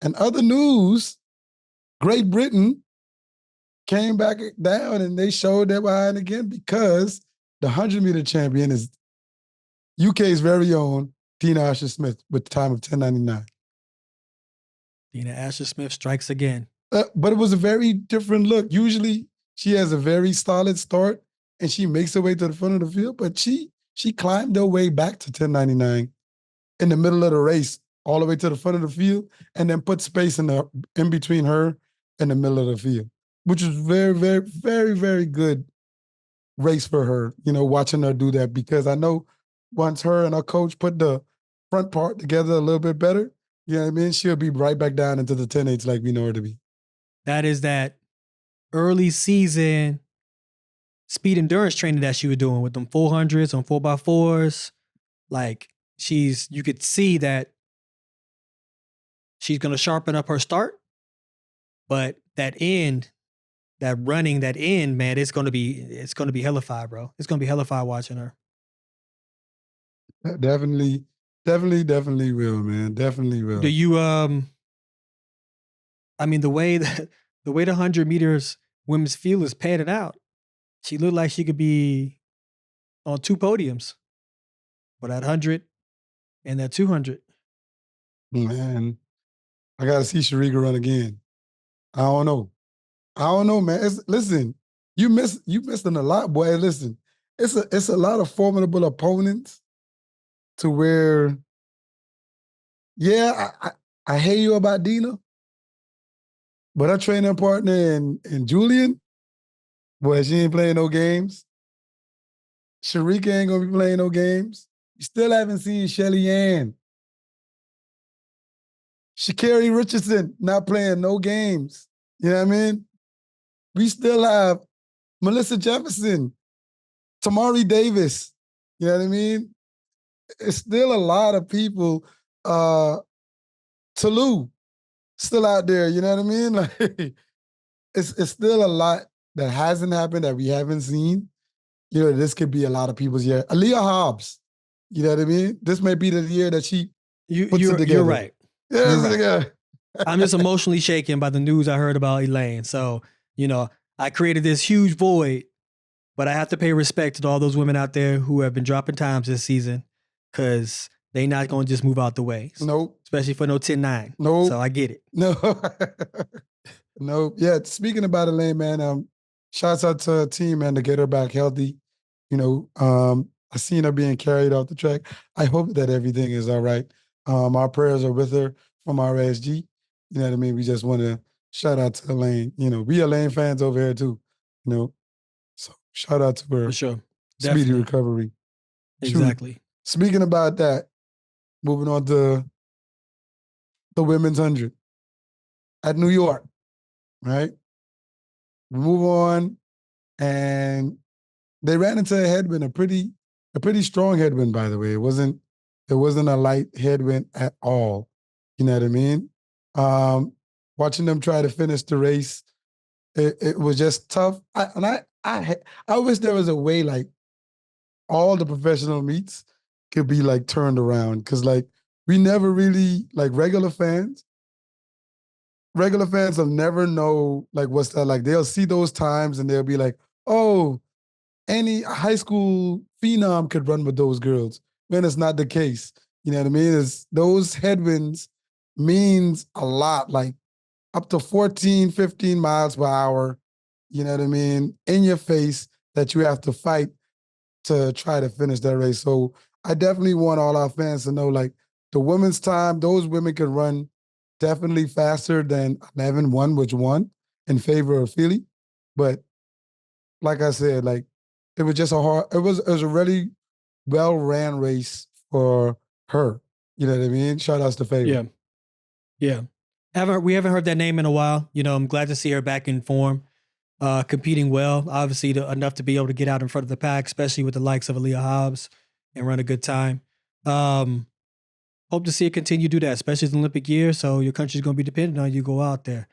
And other news, Great Britain came back down and they showed their behind again because the 100-meter champion is UK's very own Dina Asher-Smith with the time of 10:99. Dina Asher-Smith strikes again. But it was a very different look. Usually she has a very solid start and she makes her way to the front of the field, but she climbed her way back to 10:99 in the middle of the race, all the way to the front of the field, and then put space in between her and the middle of the field, which was very, very, very, very good race for her, watching her do that, because I know once her and her coach put the front part together a little bit better, you know what I mean? She'll be right back down into the 10.8s like we know her to be. That is that early season speed endurance training that she was doing with them 400s on 4x4s. Like you could see that she's going to sharpen up her start, but that end, that end, man, it's going to be hellified, bro. It's going to be hellified watching her. Definitely will, man. Definitely will. Do you, I mean, the way the 100 meters women's field is padded out, she looked like she could be on 2 podiums for that 100 and that 200. Man, I got to see Sharika run again. I don't know, man. Listen, you missing a lot, boy. Listen, it's a lot of formidable opponents to where, yeah, I hear you about Dina, but her training partner in Julian, boy, she ain't playing no games. Sharika ain't gonna be playing no games. You still haven't seen Shelly Ann. Sha'Carri Richardson not playing no games. You know what I mean? We still have Melissa Jefferson, Tamari Davis. You know what I mean? It's still a lot of people. Tolu still out there. You know what I mean? Like, it's still a lot that hasn't happened that we haven't seen. This could be a lot of people's year. Aaliyah Hobbs. You know what I mean? This may be the year that she puts it together. You're right. Yeah, right. I'm just emotionally shaken by the news I heard about Elaine. So, I created this huge void, but I have to pay respect to all those women out there who have been dropping times this season, because they not going to just move out the way. Nope. Especially for no 10-9. Nope. So I get it. No. No. Yeah, speaking about Elaine, man, shouts out to her team, man, to get her back healthy. I seen her being carried off the track. I hope that everything is all right. Our prayers are with her from our RSG. You know what I mean? We just want to shout out to Elaine. We Elaine fans over here too. So shout out to her. For sure. Speedy Definitely. recovery. Exactly. Speaking about that, moving on to the women's 100 at New York, right? We move on, and they ran into a headwind, a pretty strong headwind, by the way. It wasn't a light headwind at all. You know what I mean? Watching them try to finish the race, it was just tough. I wish there was a way like all the professional meets could be like turned around, because like we never really, like regular fans will never know like what's that like. They'll see those times and they'll be like, oh, any high school phenom could run with those girls. Man, it's not the case. You know what I mean? Those headwinds means a lot, like up to 14, 15 miles per hour, you know what I mean, in your face, that you have to fight to try to finish that race. So I definitely want all our fans to know, like, the women's time, those women can run definitely faster than 11-1, which won in favor of Philly. But like I said, like, it was just it was a really well-ran race for her. You know what I mean? Shout outs to Favor. Yeah. We haven't heard that name in a while. I'm glad to see her back in form, competing well, obviously enough to be able to get out in front of the pack, especially with the likes of Aaliyah Hobbs, and run a good time. Hope to see her continue to do that, especially the Olympic year. So your country's going to be dependent on you go out there.